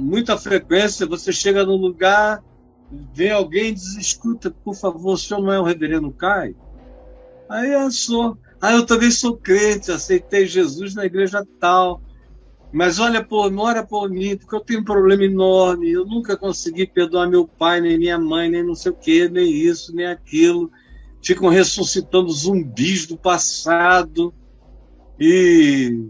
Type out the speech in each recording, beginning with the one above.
muita frequência, você chega num lugar, vem alguém e diz, escuta, por favor, o senhor não é o reverendo Caio? Aí eu sou. Eu também sou crente, aceitei Jesus na igreja tal. Mas olha, pô, não ora por mim, porque eu tenho um problema enorme, eu nunca consegui perdoar meu pai, nem minha mãe, nem não sei o quê, nem isso, nem aquilo. Ficam ressuscitando zumbis do passado e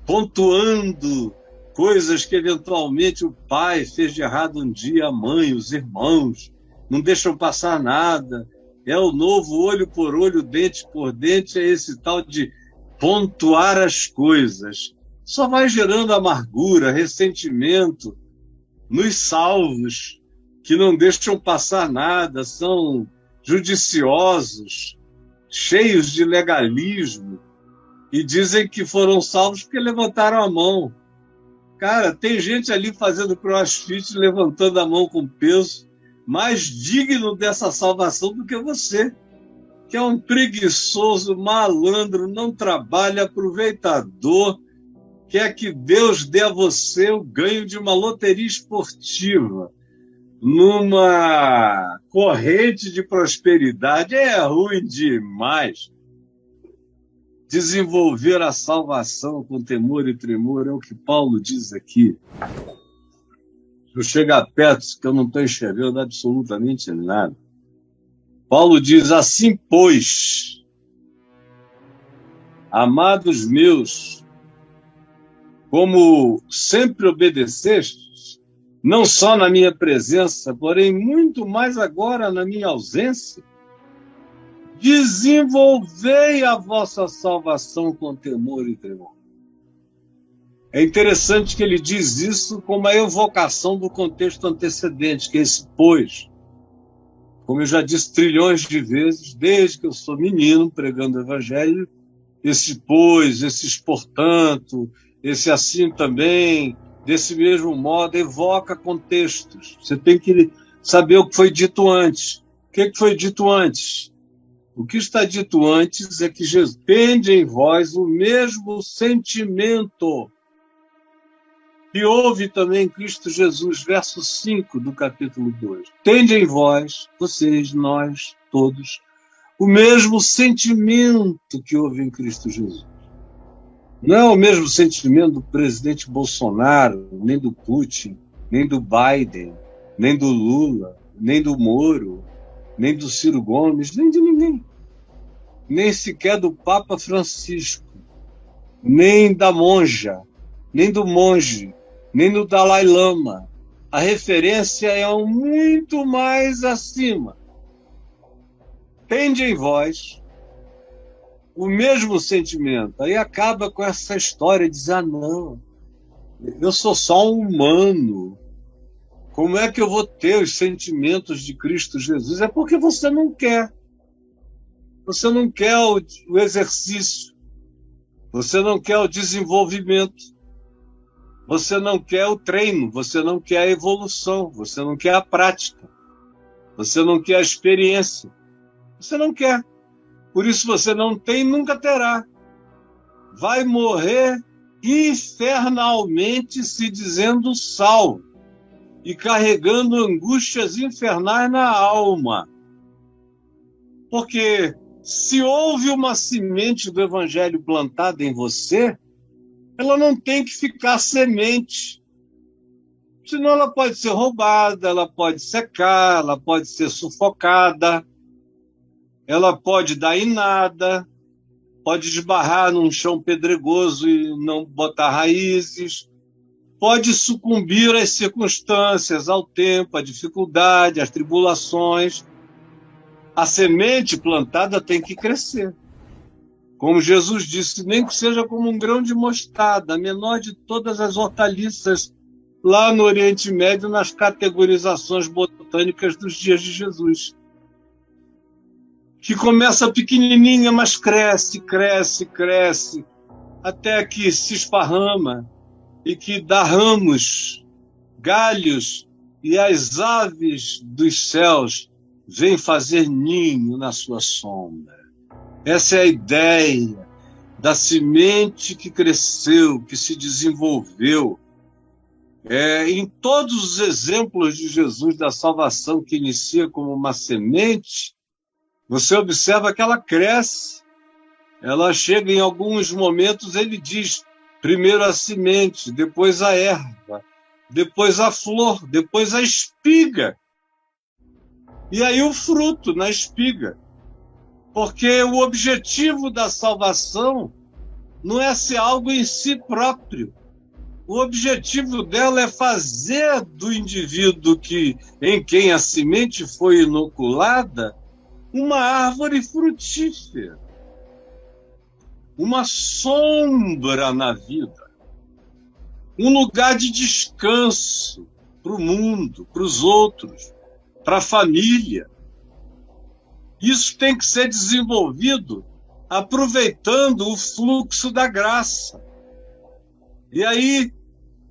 pontuando coisas que eventualmente o pai fez de errado um dia, a mãe, os irmãos, não deixam passar nada. É o novo olho por olho, dente por dente, é esse tal de pontuar as coisas. Só vai gerando amargura, ressentimento nos salvos, que não deixam passar nada, são judiciosos, cheios de legalismo, e dizem que foram salvos porque levantaram a mão. Cara, tem gente ali fazendo crossfit, levantando a mão com peso, mais digno dessa salvação do que você, que é um preguiçoso, malandro, não trabalha, aproveitador, quer que Deus dê a você o ganho de uma loteria esportiva, numa corrente de prosperidade. É ruim demais. Desenvolver a salvação com temor e tremor é o que Paulo diz aqui. Se eu chegar perto, que eu não estou enxergando absolutamente nada. Paulo diz assim, pois, amados meus, como sempre obedecestes, não só na minha presença, porém muito mais agora na minha ausência, desenvolvei a vossa salvação com temor e tremor. É interessante que ele diz isso com uma evocação do contexto antecedente, que é esse pois. Como eu já disse trilhões de vezes, desde que eu sou menino pregando o evangelho, esse pois, esses portanto, esse assim também, desse mesmo modo, evoca contextos. Você tem que saber o que foi dito antes. O que foi dito antes? O que está dito antes é que Jesus tende em vós o mesmo sentimento que houve também em Cristo Jesus, verso 5 do capítulo 2. Tende em vós, vocês, nós, todos, o mesmo sentimento que houve em Cristo Jesus. Não é o mesmo sentimento do presidente Bolsonaro, nem do Putin, nem do Biden, nem do Lula, nem do Moro, nem do Ciro Gomes, nem de ninguém. Nem sequer do Papa Francisco, nem da monja, nem do monge, nem do Dalai Lama. A referência é muito mais acima. Tende em vós o mesmo sentimento. Aí acaba com essa história de dizer, não, eu sou só um humano. Como é que eu vou ter os sentimentos de Cristo Jesus? É porque você não quer. Você não quer o exercício. Você não quer o desenvolvimento. Você não quer o treino. Você não quer a evolução. Você não quer a prática. Você não quer a experiência. Você não quer. Por isso você não tem e nunca terá. Vai morrer infernalmente se dizendo salvo e carregando angústias infernais na alma. Porque se houve uma semente do evangelho plantada em você, ela não tem que ficar semente. Senão ela pode ser roubada, ela pode secar, ela pode ser sufocada, ela pode dar em nada, pode esbarrar num chão pedregoso e não botar raízes, pode sucumbir às circunstâncias, ao tempo, à dificuldade, às tribulações. A semente plantada tem que crescer. Como Jesus disse, nem que seja como um grão de mostarda, a menor de todas as hortaliças lá no Oriente Médio, nas categorizações botânicas dos dias de Jesus. Que começa pequenininha, mas cresce, cresce, cresce, até que se esparrama e que dá ramos, galhos, e as aves dos céus vêm fazer ninho na sua sombra. Essa é a ideia da semente que cresceu, que se desenvolveu. Em todos os exemplos de Jesus da salvação que inicia como uma semente, você observa que ela cresce. Ela chega em alguns momentos, ele diz, primeiro a semente, depois a erva, depois a flor, depois a espiga. E aí o fruto na espiga. Porque o objetivo da salvação não é ser algo em si próprio. O objetivo dela é fazer do indivíduo em quem a semente foi inoculada uma árvore frutífera, uma sombra na vida, um lugar de descanso para o mundo, para os outros, para a família. Isso tem que ser desenvolvido aproveitando o fluxo da graça. E aí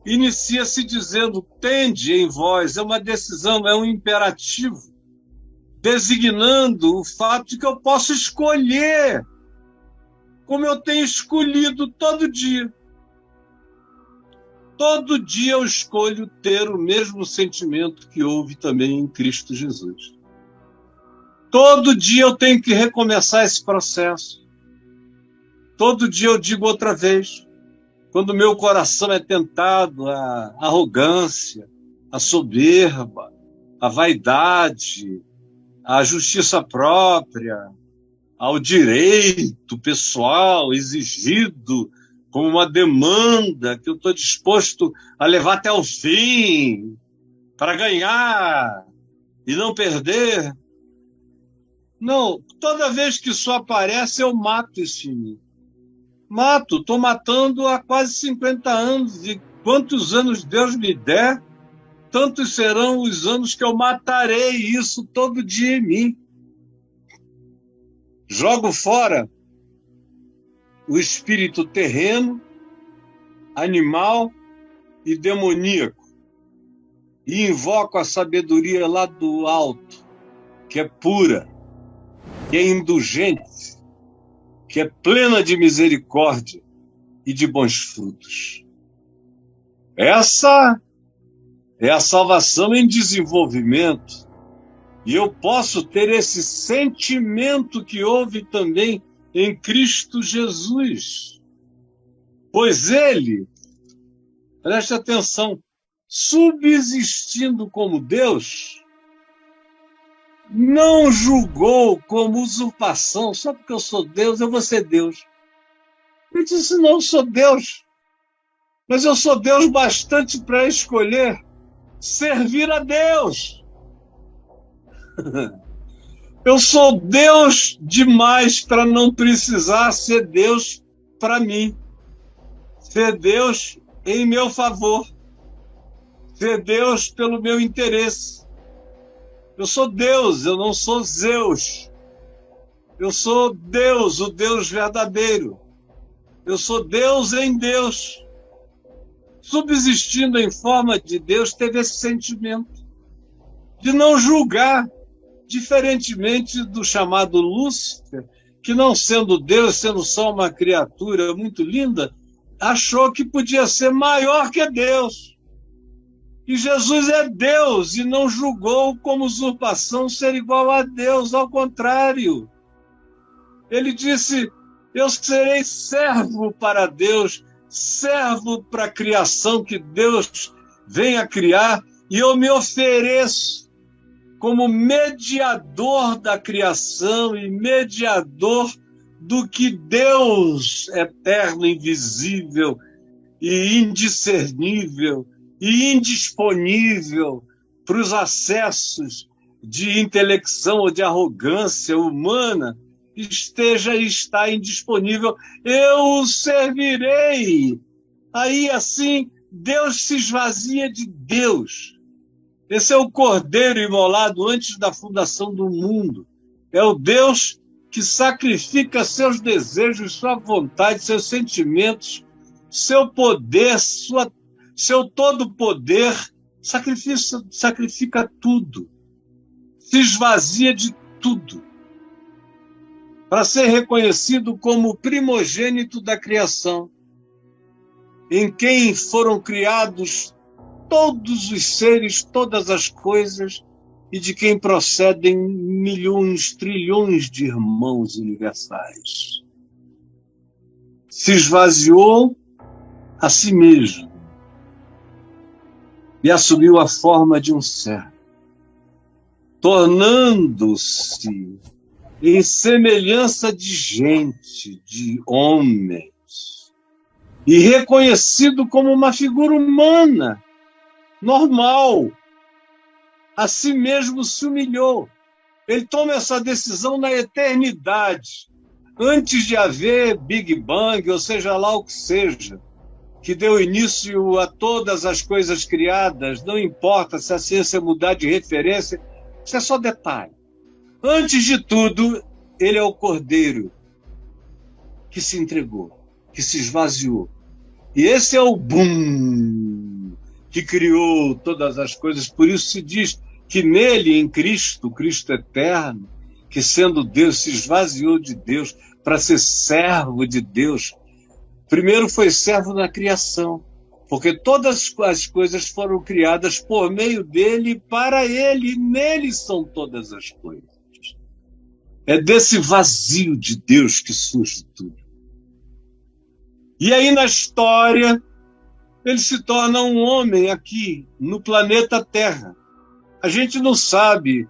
inicia-se dizendo, tende em vós, é uma decisão, é um imperativo, designando o fato de que eu posso escolher, como eu tenho escolhido todo dia. Todo dia eu escolho ter o mesmo sentimento que houve também em Cristo Jesus. Todo dia eu tenho que recomeçar esse processo. Todo dia eu digo outra vez, quando meu coração é tentado à arrogância, à soberba, à vaidade, à justiça própria, ao direito pessoal exigido como uma demanda que eu estou disposto a levar até o fim para ganhar e não perder. Não, toda vez que isso aparece, eu mato isso em mim. Mato, estou matando há quase 50 anos, e quantos anos Deus me der, tantos serão os anos que eu matarei isso todo dia em mim. Jogo fora o espírito terreno, animal e demoníaco e invoco a sabedoria lá do alto, que é pura, que é indulgente, que é plena de misericórdia e de bons frutos. Essa é a salvação em desenvolvimento. E eu posso ter esse sentimento que houve também em Cristo Jesus. Pois ele, preste atenção, subsistindo como Deus, não julgou como usurpação, só porque eu sou Deus, eu vou ser Deus. Ele disse, não, eu sou Deus, mas eu sou Deus bastante para escolher servir a Deus. Eu sou Deus demais para não precisar ser Deus para mim. Ser Deus em meu favor. Ser Deus pelo meu interesse. Eu sou Deus, eu não sou Zeus. Eu sou Deus, o Deus verdadeiro. Eu sou Deus em Deus. Subsistindo em forma de Deus, teve esse sentimento de não julgar, diferentemente do chamado Lúcifer, que não sendo Deus, sendo só uma criatura muito linda, achou que podia ser maior que Deus. E Jesus é Deus e não julgou como usurpação ser igual a Deus, ao contrário. Ele disse, eu serei servo para Deus, servo para a criação que Deus vem a criar, e eu me ofereço como mediador da criação e mediador do que Deus eterno, invisível e indiscernível e indisponível para os acessos de intelecção ou de arrogância humana esteja e está indisponível. Eu o servirei. Aí assim Deus se esvazia de Deus. Esse é o Cordeiro imolado antes da fundação do mundo. É o Deus que sacrifica seus desejos, sua vontade, seus sentimentos, seu poder, seu todo poder, sacrifica tudo. Se esvazia de tudo. Para ser reconhecido como o primogênito da criação, em quem foram criados todos os seres, todas as coisas, e de quem procedem milhões, trilhões de irmãos universais. Se esvaziou a si mesmo e assumiu a forma de um servo, tornando-se em semelhança de gente, de homens, e reconhecido como uma figura humana, normal. A si mesmo se humilhou. Ele toma essa decisão na eternidade, antes de haver Big Bang, ou seja lá o que seja, que deu início a todas as coisas criadas. Não importa se a ciência mudar de referência, isso é só detalhe. Antes de tudo, ele é o Cordeiro que se entregou, que se esvaziou. E esse é o boom que criou todas as coisas. Por isso se diz que nele, em Cristo, Cristo eterno, que sendo Deus, se esvaziou de Deus para ser servo de Deus. Primeiro foi servo na criação, porque todas as coisas foram criadas por meio dele e para ele, e nele são todas as coisas. É desse vazio de Deus que surge tudo. E aí na história, ele se torna um homem aqui, no planeta Terra. A gente não sabe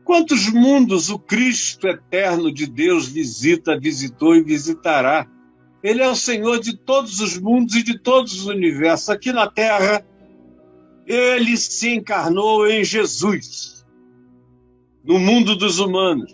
quantos mundos o Cristo eterno de Deus visita, visitou e visitará. Ele é o Senhor de todos os mundos e de todos os universos. Aqui na Terra, ele se encarnou em Jesus, no mundo dos humanos,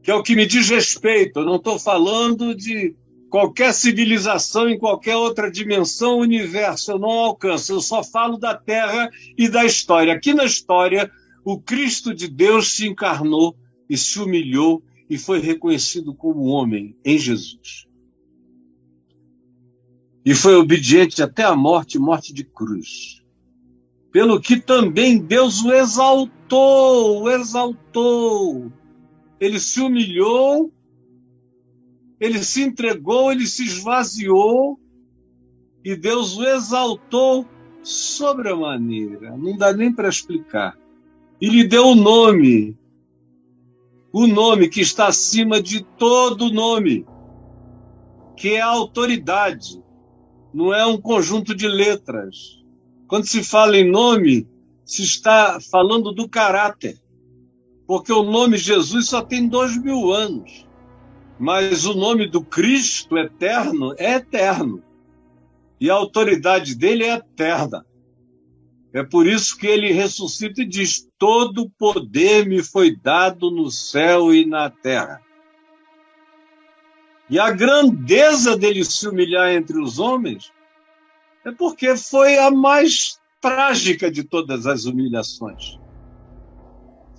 que é o que me diz respeito. Eu não estou falando de qualquer civilização em qualquer outra dimensão, universo. Eu não alcanço, eu só falo da Terra e da história. Aqui na história, o Cristo de Deus se encarnou e se humilhou e foi reconhecido como homem em Jesus. E foi obediente até a morte, morte de cruz. Pelo que também Deus o exaltou, Ele se humilhou, ele se entregou, ele se esvaziou, e Deus o exaltou sobremaneira. Não dá nem para explicar. E lhe deu o nome que está acima de todo nome, que é a autoridade. Não é um conjunto de letras. Quando se fala em nome, se está falando do caráter. Porque o nome Jesus só tem 2000 anos. Mas o nome do Cristo eterno é eterno. E a autoridade dele é eterna. É por isso que ele ressuscita e diz: todo poder me foi dado no céu e na terra. E a grandeza dele se humilhar entre os homens é porque foi a mais trágica de todas as humilhações.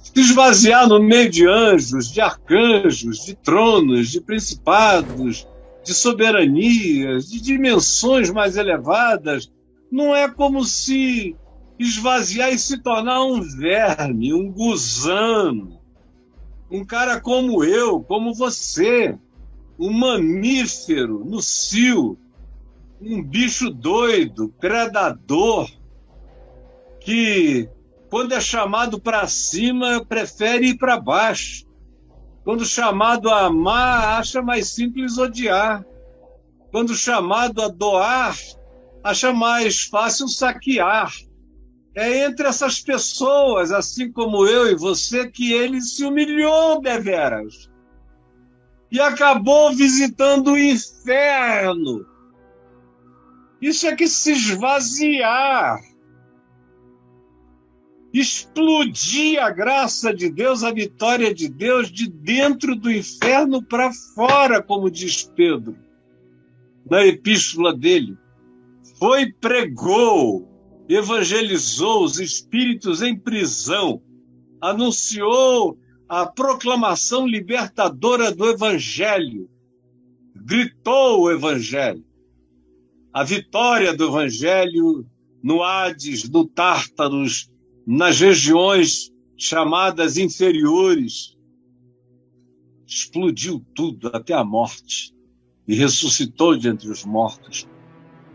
Se esvaziar no meio de anjos, de arcanjos, de tronos, de principados, de soberanias, de dimensões mais elevadas, não é como se esvaziar e se tornar um verme, um gusano, um cara como eu, como você, um mamífero no cio, um bicho doido, predador, que, quando é chamado para cima, prefere ir para baixo. Quando chamado a amar, acha mais simples odiar. Quando chamado a doar, acha mais fácil saquear. É entre essas pessoas, assim como eu e você, que ele se humilhou deveras. E acabou visitando o inferno. Isso é que se esvaziar. Explodir a graça de Deus, a vitória de Deus, de dentro do inferno para fora, como diz Pedro, na epístola dele. Foi, pregou, evangelizou os espíritos em prisão, anunciou a proclamação libertadora do evangelho, gritou o evangelho, a vitória do evangelho no Hades, no Tártaros, nas regiões chamadas inferiores. Explodiu tudo até a morte e ressuscitou de entre os mortos.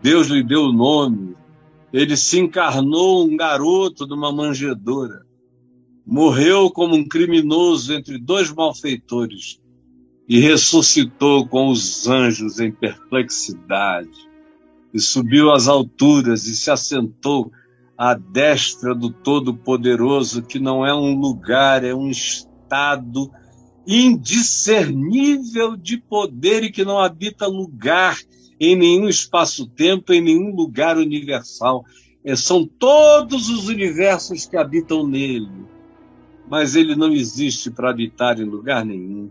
Deus lhe deu o nome Ele se encarnou um garoto numa manjedoura. Morreu como um criminoso entre dois malfeitores e ressuscitou com os anjos em perplexidade. E subiu às alturas e se assentou à destra do Todo-Poderoso, que não é um lugar, é um estado indiscernível de poder e que não habita lugar em nenhum espaço-tempo, em nenhum lugar universal. São todos os universos que habitam nele, mas ele não existe para habitar em lugar nenhum.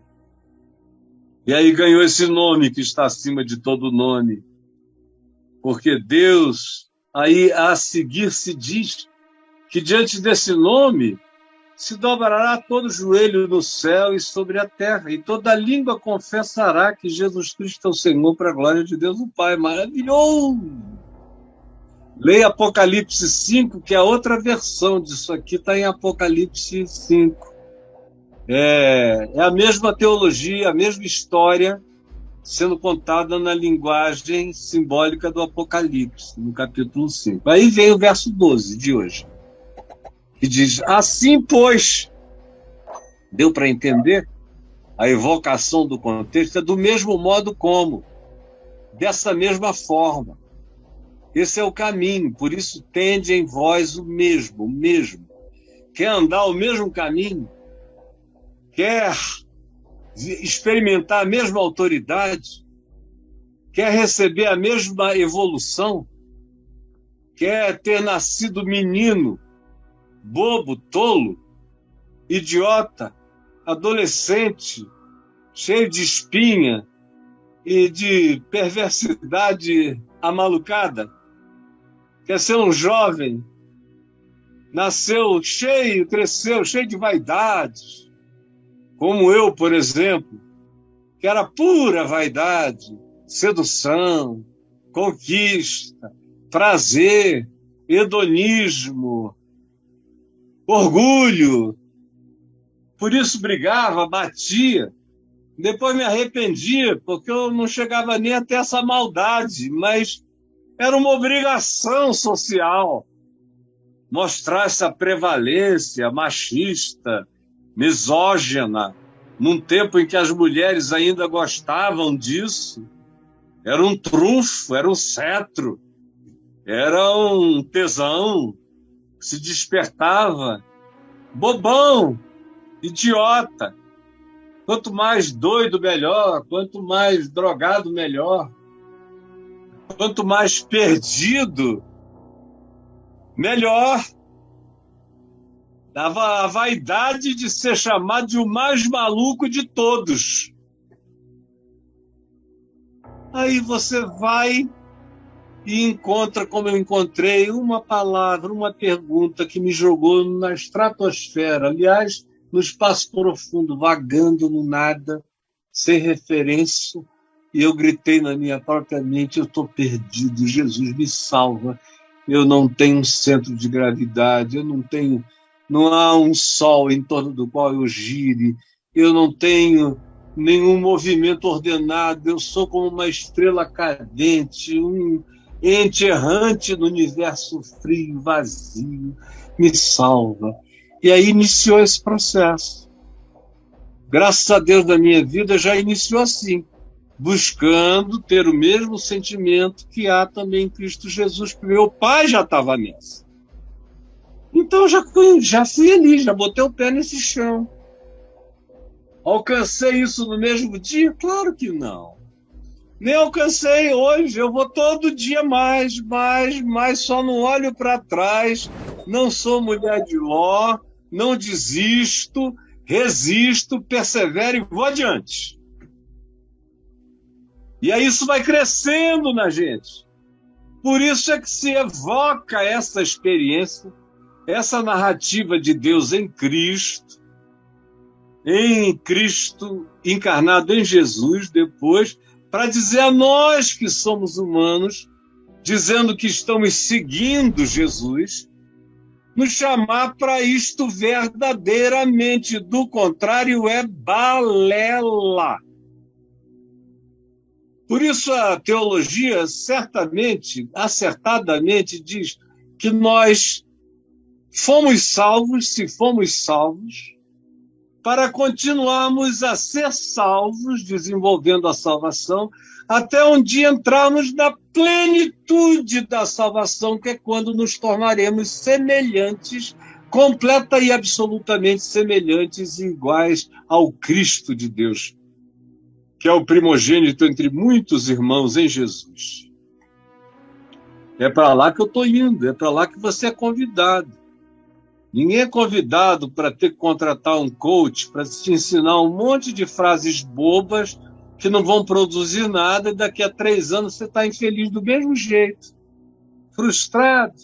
E aí ganhou esse nome que está acima de todo nome, porque Deus, aí a seguir se diz que diante desse nome se dobrará todo joelho no céu e sobre a terra, e toda língua confessará que Jesus Cristo é o Senhor, para a glória de Deus o Pai. Maravilhoso! Leia Apocalipse 5, que é a outra versão disso aqui, está em Apocalipse 5. É a mesma teologia, a mesma história, sendo contada na linguagem simbólica do Apocalipse, no capítulo 5. Aí vem o verso 12 de hoje, que diz: assim, pois, deu para entender? A evocação do contexto é do mesmo modo como, dessa mesma forma. Esse é o caminho, por isso tende em vós o mesmo. Quer andar o mesmo caminho? Quer experimentar a mesma autoridade? Quer receber a mesma evolução? Quer ter nascido menino, bobo, tolo, idiota, adolescente, cheio de espinha e de perversidade amalucada? Quer ser um jovem, nasceu cheio, cresceu cheio de vaidades, como eu, por exemplo, que era pura vaidade, sedução, conquista, prazer, hedonismo, orgulho. Por isso brigava, batia. Depois me arrependia, porque eu não chegava nem até essa maldade, mas era uma obrigação social mostrar essa prevalência machista, misógina, num tempo em que as mulheres ainda gostavam disso. Era um trunfo, era um cetro, era um tesão que se despertava. Bobão, idiota. Quanto mais doido, melhor. Quanto mais drogado, melhor. Quanto mais perdido, melhor. Dava a vaidade de ser chamado de o mais maluco de todos. Aí você vai e encontra, como eu encontrei, uma palavra, uma pergunta que me jogou na estratosfera, aliás, no espaço profundo, vagando no nada, sem referência, e eu gritei na minha própria mente: eu estou perdido, Jesus me salva, eu não tenho um centro de gravidade, não há um sol em torno do qual eu gire, eu não tenho nenhum movimento ordenado, eu sou como uma estrela cadente, um ente errante no universo frio, vazio, me salva. E aí iniciou esse processo. Graças a Deus, na minha vida já iniciou assim, buscando ter o mesmo sentimento que há também em Cristo Jesus, porque meu pai já estava nessa. Então já fui ali, já botei o pé nesse chão. Alcancei isso no mesmo dia? Claro que não. Nem alcancei hoje, eu vou todo dia mais, só não olho para trás, não sou mulher de Ló, não desisto, resisto, persevero e vou adiante. E aí isso vai crescendo na gente. Por isso é que se evoca essa experiência, essa narrativa de Deus em Cristo encarnado em Jesus depois, para dizer a nós que somos humanos, dizendo que estamos seguindo Jesus, nos chamar para isto verdadeiramente. Do contrário, é balela. Por isso a teologia certamente, acertadamente diz: que nós fomos salvos, se fomos salvos, para continuarmos a ser salvos, desenvolvendo a salvação, até um dia entrarmos na plenitude da salvação, que é quando nos tornaremos semelhantes, completa e absolutamente semelhantes e iguais ao Cristo de Deus, que é o primogênito entre muitos irmãos em Jesus. É para lá que eu estou indo, é para lá que você é convidado. Ninguém é convidado para ter que contratar um coach para te ensinar um monte de frases bobas que não vão produzir nada e daqui a 3 anos você está infeliz do mesmo jeito, frustrado,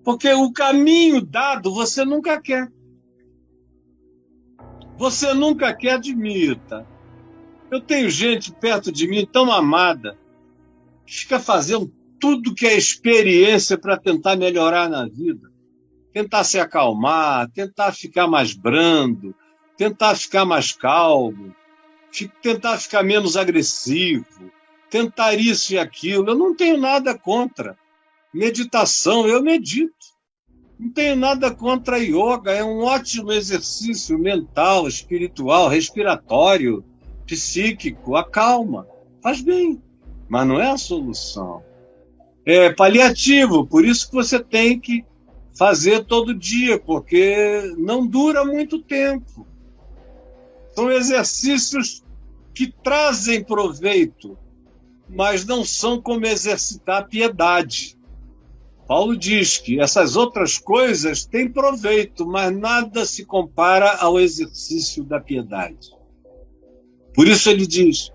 porque o caminho dado você nunca quer. Você nunca quer, admita. Eu tenho gente perto de mim tão amada que fica fazendo tudo que é experiência para tentar melhorar na vida. Tentar se acalmar, tentar ficar mais brando, tentar ficar mais calmo, tentar ficar menos agressivo, tentar isso e aquilo. Eu não tenho nada contra meditação, eu medito. Não tenho nada contra yoga, é um ótimo exercício mental, espiritual, respiratório, psíquico, acalma, faz bem, mas não é a solução. É paliativo, por isso que você tem que fazer todo dia, porque não dura muito tempo. São exercícios que trazem proveito, mas não são como exercitar a piedade. Paulo diz que essas outras coisas têm proveito, mas nada se compara ao exercício da piedade. Por isso ele diz,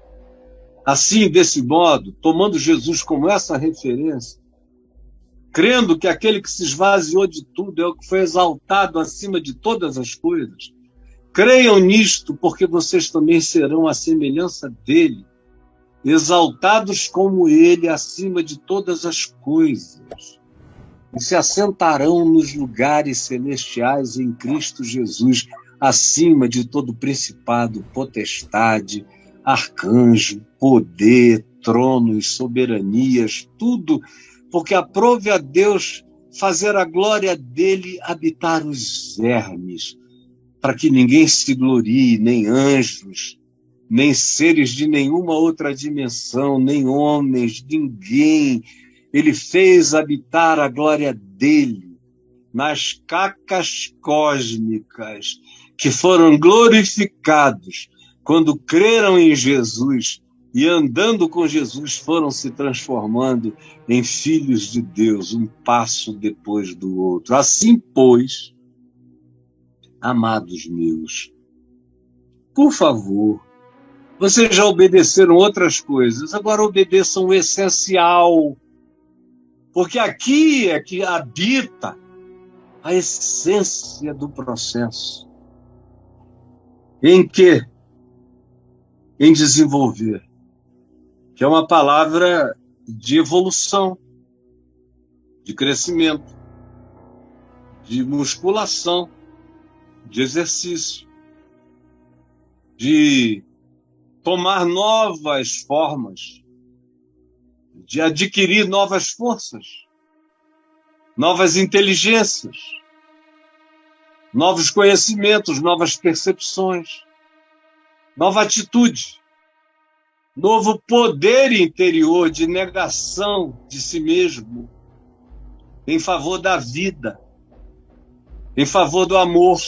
assim, desse modo, tomando Jesus como essa referência, crendo que aquele que se esvaziou de tudo é o que foi exaltado acima de todas as coisas. Creiam nisto, porque vocês também serão a semelhança dele, exaltados como ele acima de todas as coisas, e se assentarão nos lugares celestiais em Cristo Jesus, acima de todo principado, potestade, arcanjo, poder, tronos, soberanias, tudo, porque aprove a Deus fazer a glória dele habitar os vermes, para que ninguém se glorie, nem anjos, nem seres de nenhuma outra dimensão, nem homens, ninguém. Ele fez habitar a glória dele nas cacas cósmicas, que foram glorificados quando creram em Jesus, e andando com Jesus foram se transformando em filhos de Deus, um passo depois do outro. Assim, pois, amados meus, por favor, vocês já obedeceram outras coisas, agora obedeçam o essencial, porque aqui é que habita a essência do processo. Em que? Em desenvolver, que é uma palavra de evolução, de crescimento, de musculação, de exercício, de tomar novas formas, de adquirir novas forças, novas inteligências, novos conhecimentos, novas percepções, nova atitude, novo poder interior de negação de si mesmo em favor da vida, em favor do amor.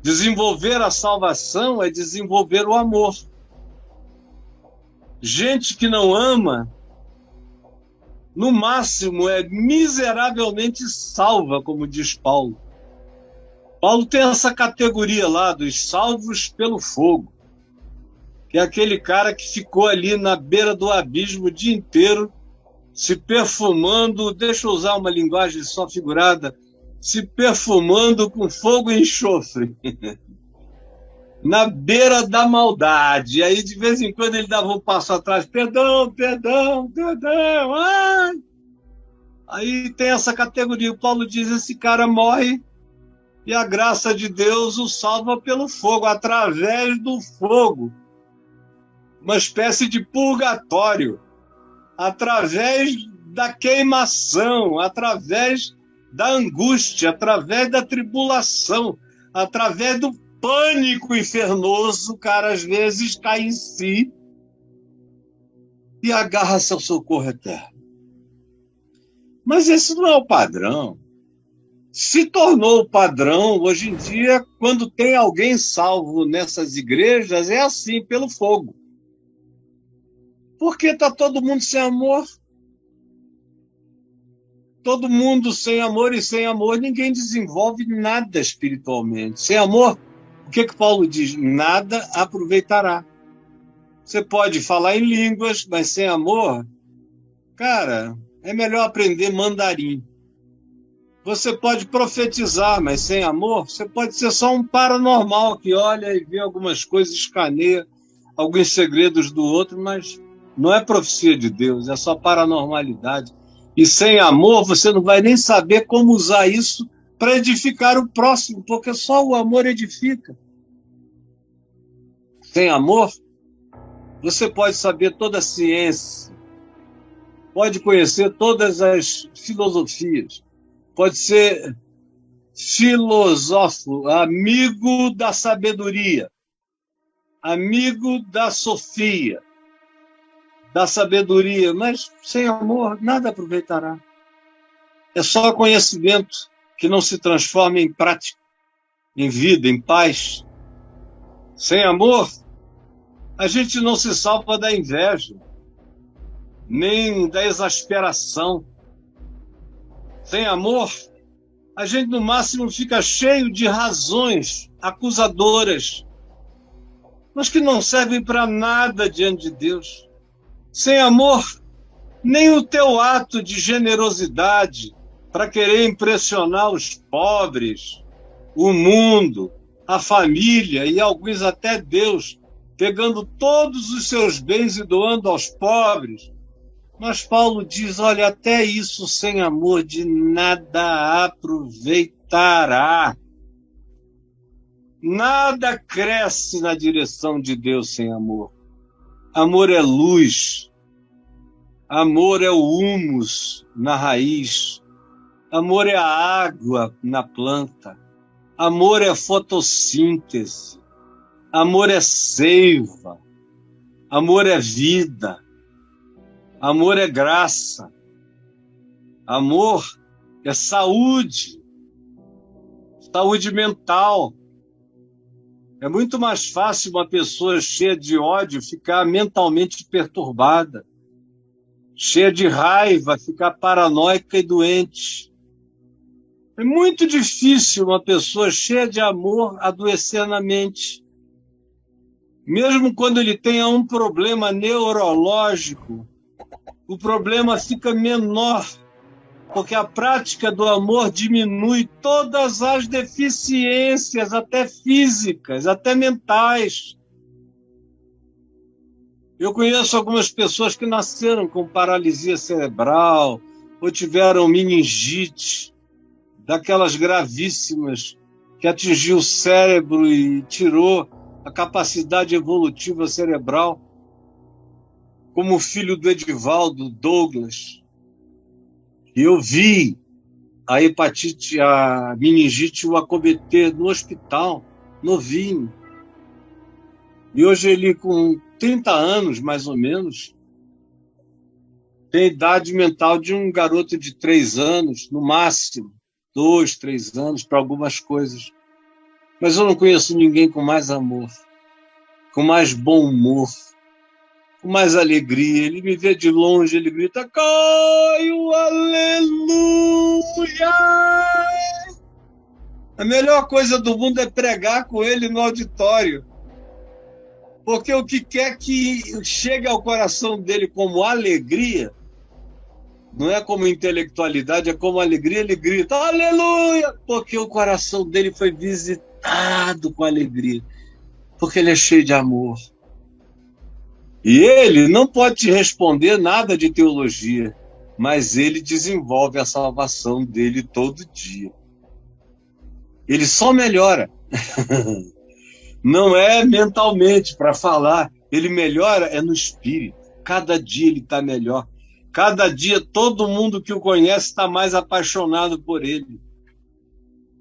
Desenvolver a salvação é desenvolver o amor. Gente que não ama, no máximo, é miseravelmente salva, como diz Paulo. Paulo tem essa categoria lá dos salvos pelo fogo, que é aquele cara que ficou ali na beira do abismo o dia inteiro, se perfumando, deixa eu usar uma linguagem só figurada, se perfumando com fogo e enxofre, na beira da maldade. E aí, de vez em quando, ele dava um passo atrás, perdão, perdão, perdão, ai! Aí tem essa categoria, o Paulo diz, esse cara morre, e a graça de Deus o salva pelo fogo, através do fogo. Uma espécie de purgatório. Através da queimação, através da angústia, através da tribulação, através do pânico infernoso, o cara às vezes cai em si e agarra-se ao socorro eterno. Mas esse não é o padrão. Se tornou o padrão, hoje em dia, quando tem alguém salvo nessas igrejas, é assim, pelo fogo. Porque está todo mundo sem amor. Todo mundo sem amor, e sem amor ninguém desenvolve nada espiritualmente. Sem amor, o que Paulo diz? Nada aproveitará. Você pode falar em línguas, mas sem amor, cara, é melhor aprender mandarim. Você pode profetizar, mas sem amor, você pode ser só um paranormal que olha e vê algumas coisas, escaneia alguns segredos do outro, mas não é profecia de Deus, é só paranormalidade. E sem amor, você não vai nem saber como usar isso para edificar o próximo, porque só o amor edifica. Sem amor, você pode saber toda a ciência, pode conhecer todas as filosofias, pode ser filósofo, amigo da sabedoria, amigo da sofia, da sabedoria, mas sem amor nada aproveitará. É só conhecimento que não se transforma em prática, em vida, em paz. Sem amor, a gente não se salva da inveja, nem da exasperação. Sem amor, a gente no máximo fica cheio de razões acusadoras, mas que não servem para nada diante de Deus. Sem amor, nem o teu ato de generosidade para querer impressionar os pobres, o mundo, a família e alguns até Deus, pegando todos os seus bens e doando aos pobres. Mas Paulo diz, olha, até isso sem amor de nada aproveitará. Nada cresce na direção de Deus sem amor. Amor é luz. Amor é o humus na raiz. Amor é a água na planta. Amor é fotossíntese. Amor é seiva. Amor é vida. Amor é graça. Amor é saúde. Saúde mental. É muito mais fácil uma pessoa cheia de ódio ficar mentalmente perturbada, cheia de raiva, ficar paranoica e doente. É muito difícil uma pessoa cheia de amor adoecer na mente. Mesmo quando ele tenha um problema neurológico, o problema fica menor, porque a prática do amor diminui todas as deficiências, até físicas, até mentais. Eu conheço algumas pessoas que nasceram com paralisia cerebral ou tiveram meningite, daquelas gravíssimas, que atingiu o cérebro e tirou a capacidade evolutiva cerebral, como o filho do Edivaldo, Douglas. E eu vi a hepatite, a meningite o acometer no hospital, novinho. E hoje ele, com 30 anos, mais ou menos, tem a idade mental de um garoto de 3 anos, no máximo, 2, 3 anos, para algumas coisas. Mas eu não conheço ninguém com mais amor, com mais bom humor, com mais alegria. Ele me vê de longe, ele grita, Caio, aleluia! A melhor coisa do mundo é pregar com ele no auditório. Porque o que quer que chegue ao coração dele como alegria, não é como intelectualidade, é como alegria, ele grita, aleluia! Porque o coração dele foi visitado com alegria. Porque ele é cheio de amor. E ele não pode te responder nada de teologia, mas ele desenvolve a salvação dele todo dia. Ele só melhora. Não é mentalmente para falar, ele melhora é no espírito. Cada dia ele está melhor. Cada dia todo mundo que o conhece está mais apaixonado por ele.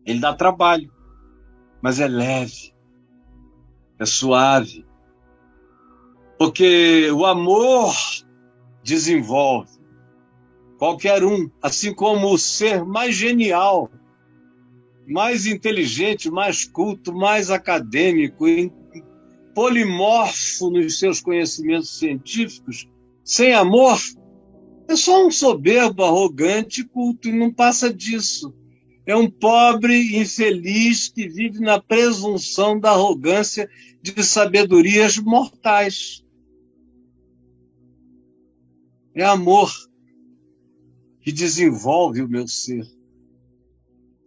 Ele dá trabalho, mas é leve, é suave. Porque o amor desenvolve qualquer um, assim como o ser mais genial, mais inteligente, mais culto, mais acadêmico, polimorfo nos seus conhecimentos científicos, sem amor, é só um soberbo, arrogante, culto, e não passa disso. É um pobre infeliz que vive na presunção da arrogância de sabedorias mortais. É amor que desenvolve o meu ser.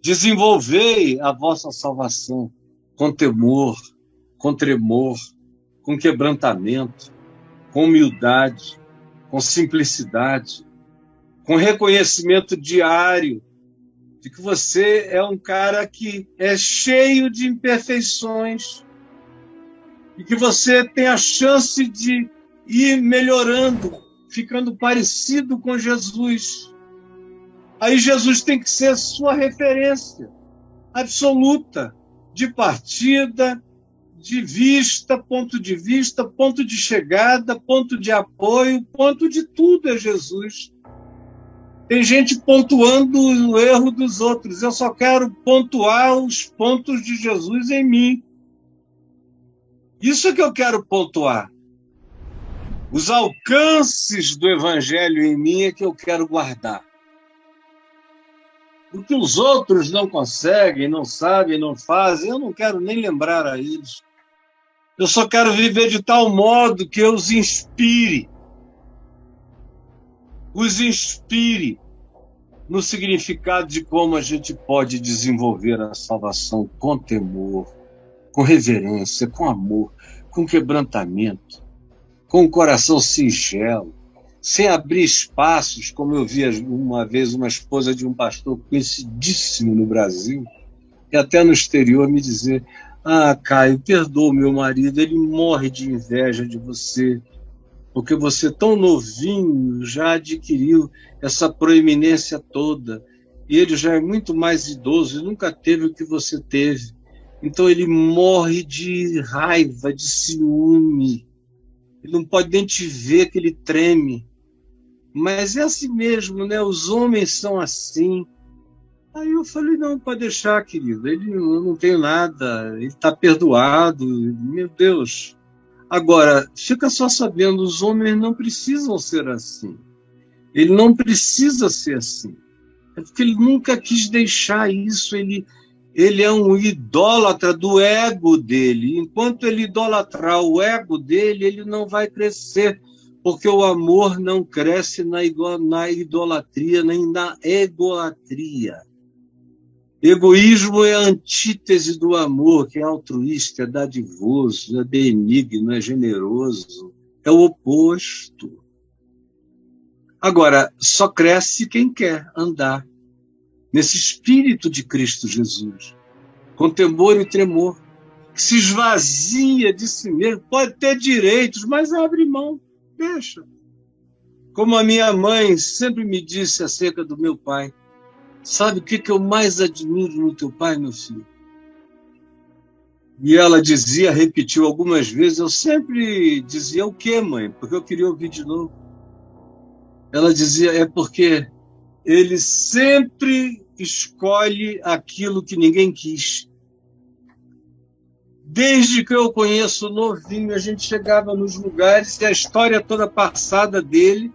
Desenvolvei a vossa salvação com temor, com tremor, com quebrantamento, com humildade, com simplicidade, com reconhecimento diário de que você é um cara que é cheio de imperfeições e que você tem a chance de ir melhorando, ficando parecido com Jesus. Aí Jesus tem que ser sua referência absoluta, de partida, de vista, ponto de chegada, ponto de apoio, ponto de tudo é Jesus. Tem gente pontuando o erro dos outros. Eu só quero pontuar os pontos de Jesus em mim. Isso é que eu quero pontuar. Os alcances do Evangelho em mim é que eu quero guardar. O que os outros não conseguem, não sabem, não fazem, eu não quero nem lembrar a eles. Eu só quero viver de tal modo que eu os inspire. Os inspire no significado de como a gente pode desenvolver a salvação com temor, com reverência, com amor, com quebrantamento, com um coração singelo, sem abrir espaços, como eu vi uma vez uma esposa de um pastor conhecidíssimo no Brasil, e até no exterior, me dizer: ah, Caio, perdoa o meu marido, ele morre de inveja de você, porque você, tão novinho, já adquiriu essa proeminência toda, e ele já é muito mais idoso e nunca teve o que você teve. Então ele morre de raiva, de ciúme. Ele não pode nem te ver, que ele treme. Mas é assim mesmo, né? Os homens são assim. Aí eu falei: não, pode deixar, querido. Eu não tenho nada, ele está perdoado. Meu Deus. Agora, fica só sabendo, os homens não precisam ser assim. Ele não precisa ser assim. É porque ele nunca quis deixar isso. Ele é um idólatra do ego dele. Enquanto ele idolatrar o ego dele, ele não vai crescer, porque o amor não cresce na idolatria, nem na egolatria. Egoísmo é a antítese do amor, que é altruísta, é dadivoso, é benigno, é generoso, é o oposto. Agora, só cresce quem quer andar nesse espírito de Cristo Jesus, com temor e tremor, que se esvazia de si mesmo, pode ter direitos, mas abre mão, deixa. Como a minha mãe sempre me disse acerca do meu pai: sabe o que eu mais admiro no teu pai, meu filho? E ela dizia, repetiu algumas vezes, eu sempre dizia: o quê, mãe? Porque eu queria ouvir de novo. Ela dizia: é porque ele sempre escolhe aquilo que ninguém quis. Desde que eu o conheço novinho, a gente chegava nos lugares e a história toda passada dele,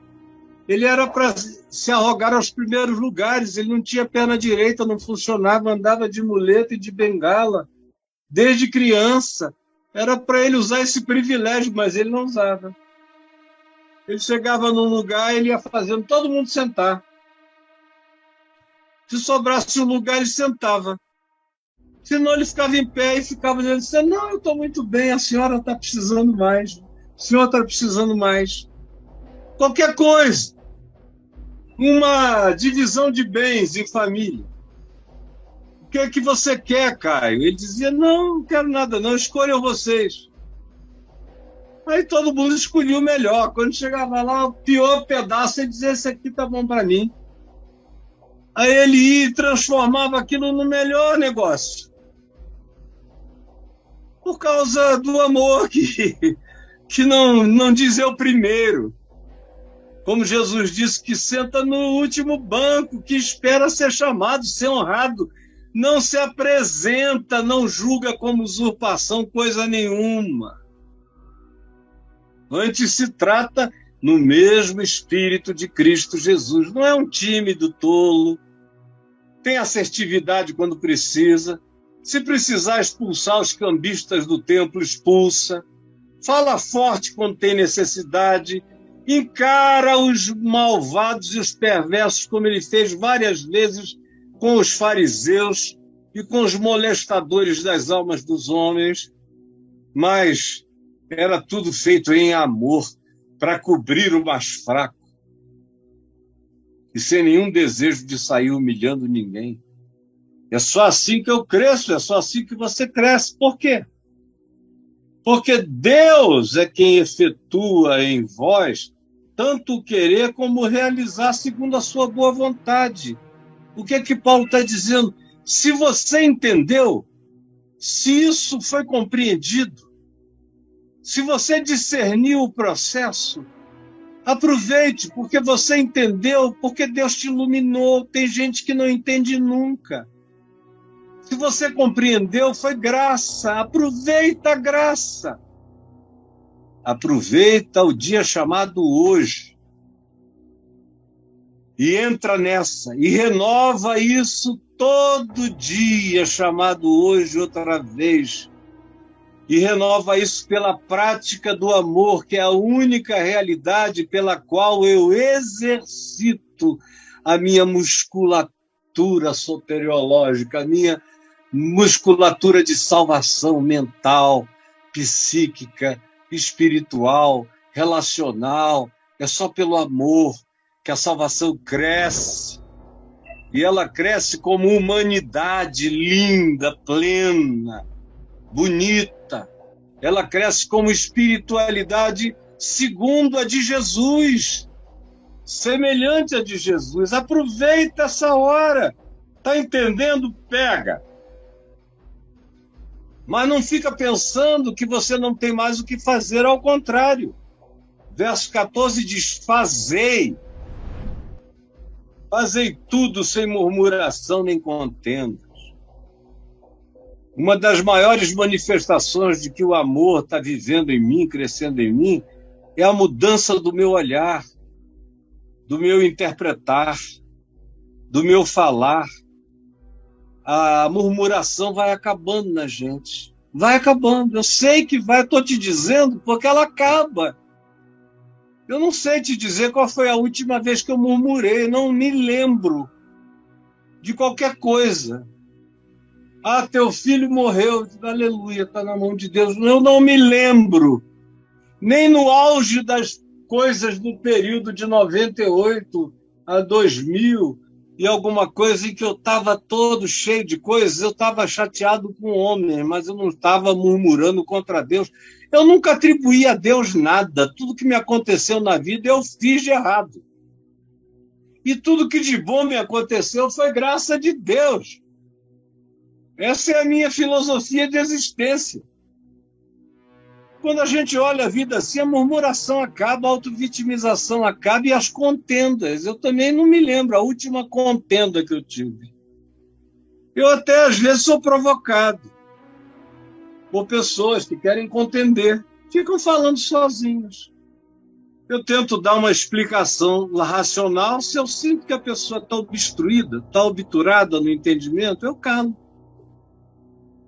ele era para se arrogar aos primeiros lugares, ele não tinha perna direita, não funcionava, andava de muleta e de bengala. Desde criança, era para ele usar esse privilégio, mas ele não usava. Ele chegava num lugar, ele ia fazendo todo mundo sentar. Se sobrasse um lugar, ele sentava. Senão ele ficava em pé e ficava dizendo assim: não, eu estou muito bem, a senhora está precisando mais. O senhor está precisando mais. Qualquer coisa. Uma divisão de bens em família. O que é que você quer, Caio? Ele dizia: não quero nada não, escolham vocês. Aí todo mundo escolhia o melhor. Quando chegava lá, o pior pedaço, ele dizia: esse aqui tá bom para mim. Aí ele ia e transformava aquilo no melhor negócio. Por causa do amor que não diz eu primeiro. Como Jesus disse, que senta no último banco, que espera ser chamado, ser honrado. Não se apresenta, não julga como usurpação coisa nenhuma. Antes se trata no mesmo espírito de Cristo Jesus. Não é um tímido tolo, tem assertividade quando precisa. Se precisar expulsar os cambistas do templo, expulsa. Fala forte quando tem necessidade. Encara os malvados e os perversos, como ele fez várias vezes com os fariseus e com os molestadores das almas dos homens. Mas era tudo feito em amor, para cobrir o mais fraco. E sem nenhum desejo de sair humilhando ninguém. É só assim que eu cresço, é só assim que você cresce. Por quê? Porque Deus é quem efetua em vós tanto o querer como o realizar segundo a sua boa vontade. O que é que Paulo está dizendo? Se você entendeu, se isso foi compreendido, se você discerniu o processo, aproveite, porque você entendeu, porque Deus te iluminou. Tem gente que não entende nunca. Se você compreendeu, foi graça. Aproveita a graça. Aproveita o dia chamado hoje. E entra nessa. E renova isso todo dia chamado hoje outra vez. E renova isso pela prática do amor, que é a única realidade pela qual eu exercito a minha musculatura soteriológica, a minha musculatura de salvação mental, psíquica, espiritual, relacional. É só pelo amor que a salvação cresce. E ela cresce como humanidade linda, plena, bonita. Ela cresce como espiritualidade segundo a de Jesus, semelhante à de Jesus. Aproveita essa hora. Está entendendo? Pega. Mas não fica pensando que você não tem mais o que fazer, ao contrário. Verso 14 diz: fazei tudo sem murmuração nem contendas. Uma das maiores manifestações de que o amor está vivendo em mim, crescendo em mim, é a mudança do meu olhar, do meu interpretar, do meu falar. A murmuração vai acabando na gente. Vai acabando. Eu sei que vai, estou te dizendo, porque ela acaba. Eu não sei te dizer qual foi a última vez que eu murmurei, não me lembro de qualquer coisa. Ah, teu filho morreu. Aleluia, está na mão de Deus. Eu não me lembro. Nem no auge das coisas do período de 98 a 2000 e alguma coisa em que eu estava todo cheio de coisas, eu estava chateado com o homem, mas eu não estava murmurando contra Deus. Eu nunca atribuí a Deus nada. Tudo que me aconteceu na vida eu fiz de errado. E tudo que de bom me aconteceu foi graça de Deus. Essa é a minha filosofia de existência. Quando a gente olha a vida assim, a murmuração acaba, a autovitimização acaba e as contendas. Eu também não me lembro a última contenda que eu tive. Eu até às vezes sou provocado por pessoas que querem contender, ficam falando sozinhos. Eu tento dar uma explicação racional. Se eu sinto que a pessoa está obstruída, está obturada no entendimento, eu calo.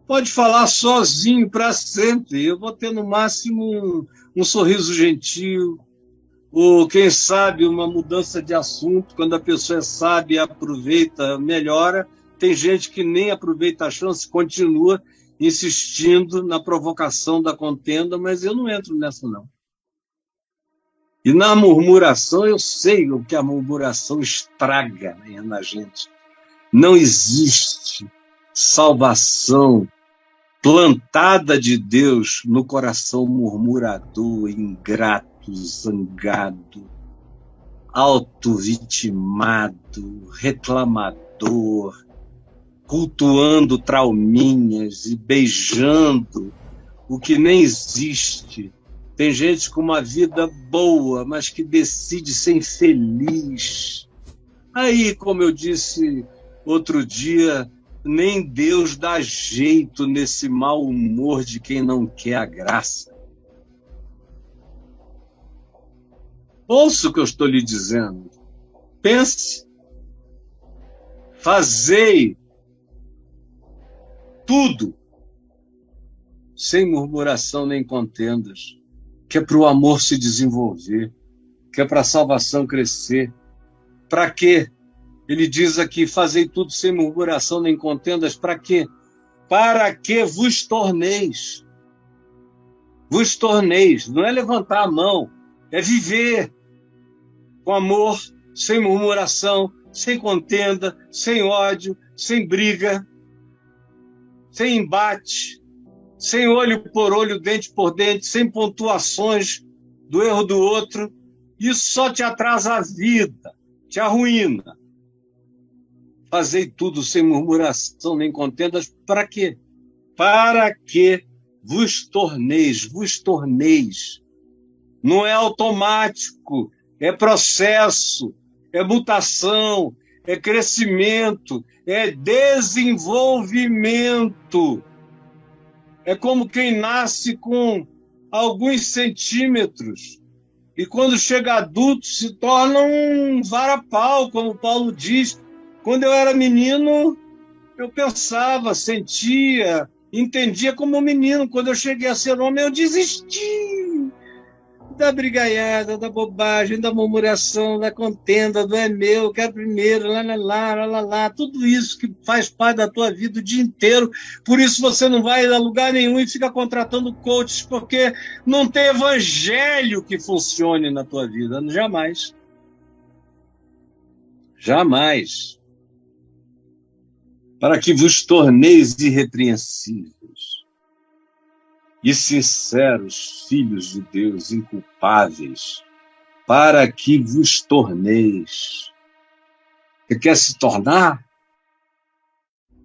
Pode falar sozinho para sempre. Eu vou ter no máximo um sorriso gentil, ou quem sabe uma mudança de assunto. Quando a pessoa é sábia, aproveita, melhora. Tem gente que nem aproveita a chance, continua insistindo na provocação da contenda, mas eu não entro nessa, não. E na murmuração, eu sei o que a murmuração estraga, né, na gente. Não existe salvação plantada de Deus no coração murmurador, ingrato, zangado, autovitimado, reclamador, cultuando trauminhas e beijando o que nem existe. Tem gente com uma vida boa, mas que decide ser infeliz. Aí, como eu disse outro dia, nem Deus dá jeito nesse mau humor de quem não quer a graça. Ouça o que eu estou lhe dizendo. Pense. Fazei tudo sem murmuração nem contendas, que é para o amor se desenvolver, que é para a salvação crescer. Para quê? Ele diz aqui, fazei tudo sem murmuração nem contendas, para quê? Para que vos torneis. Vos torneis, não é levantar a mão, é viver com amor, sem murmuração, sem contenda, sem ódio, sem briga, sem embate, sem olho por olho, dente por dente, sem pontuações do erro do outro. Isso só te atrasa a vida, te arruína. Fazei tudo sem murmuração nem contendas, para quê? Para que vos torneis, vos torneis. Não é automático, é processo, é mutação, é crescimento, é desenvolvimento. É como quem nasce com alguns centímetros e quando chega adulto se torna um varapau, como Paulo diz. Quando eu era menino, eu pensava, sentia, entendia como menino. Quando eu cheguei a ser homem, eu desisti da brigaiada, da bobagem, da murmuração, da contenda, do é meu, quero primeiro, lá, tudo isso que faz parte da tua vida o dia inteiro. Por isso você não vai a lugar nenhum e fica contratando coaches, porque não tem evangelho que funcione na tua vida, jamais. Jamais. Para que vos torneis irrepreensíveis e sinceros, filhos de Deus, inculpáveis, para que vos torneis. Você quer se tornar?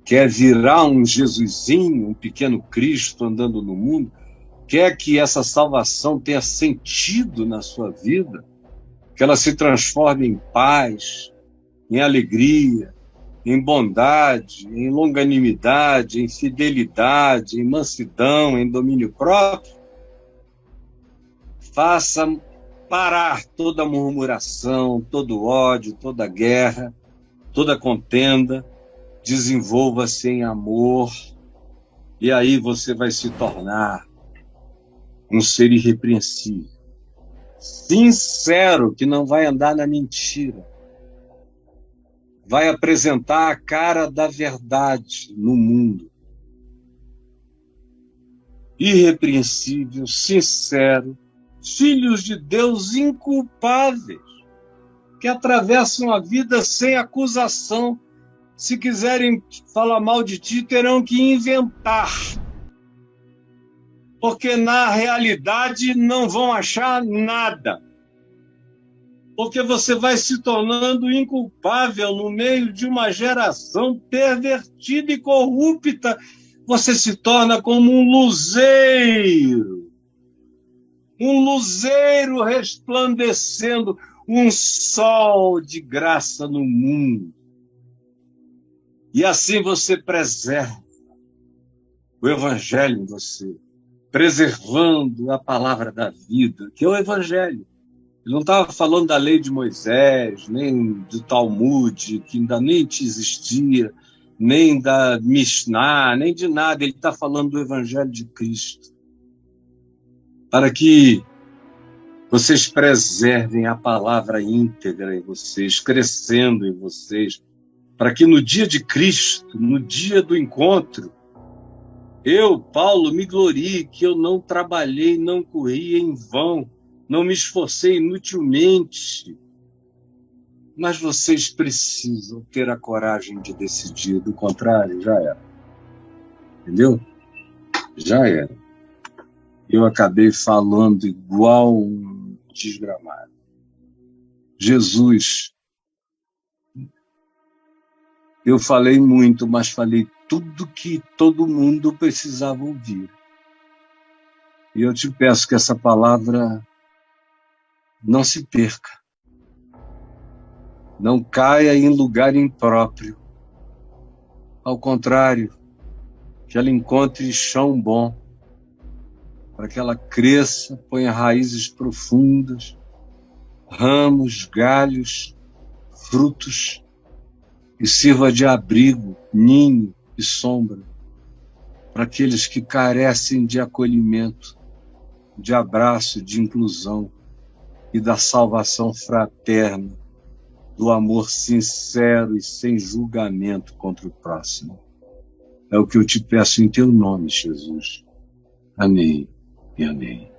Quer virar um Jesusinho, um pequeno Cristo andando no mundo? Quer que essa salvação tenha sentido na sua vida? Que ela se transforme em paz, em alegria, em bondade, em longanimidade, em fidelidade, em mansidão, em domínio próprio? Faça parar toda murmuração, todo ódio, toda guerra, toda contenda, desenvolva-se em amor, e aí você vai se tornar um ser irrepreensível, sincero, que não vai andar na mentira, vai apresentar a cara da verdade no mundo. Irrepreensível, sincero, filhos de Deus inculpáveis, que atravessam a vida sem acusação. Se quiserem falar mal de ti, terão que inventar, porque na realidade não vão achar nada. Porque você vai se tornando inculpável no meio de uma geração pervertida e corrupta. Você se torna como um luzeiro resplandecendo, um sol de graça no mundo. E assim você preserva o Evangelho em você, preservando a palavra da vida, que é o Evangelho. Ele não estava falando da lei de Moisés, nem do Talmud, que ainda nem existia, nem da Mishnah, nem de nada. Ele está falando do Evangelho de Cristo. Para que vocês preservem a palavra íntegra em vocês, crescendo em vocês, para que no dia de Cristo, no dia do encontro, eu, Paulo, me glorie que eu não trabalhei, não corri em vão, não me esforcei inutilmente. Mas vocês precisam ter a coragem de decidir, do contrário, já era. Entendeu? Já era. Eu acabei falando igual um desgramado. Jesus, eu falei muito, mas falei tudo que todo mundo precisava ouvir. E eu te peço que essa palavra não se perca. Não caia em lugar impróprio. Ao contrário, que ela encontre chão bom, para que ela cresça, ponha raízes profundas, ramos, galhos, frutos, e sirva de abrigo, ninho e sombra para aqueles que carecem de acolhimento, de abraço, de inclusão e da salvação fraterna, do amor sincero e sem julgamento contra o próximo. É o que eu te peço em teu nome, Jesus. Amém e amém.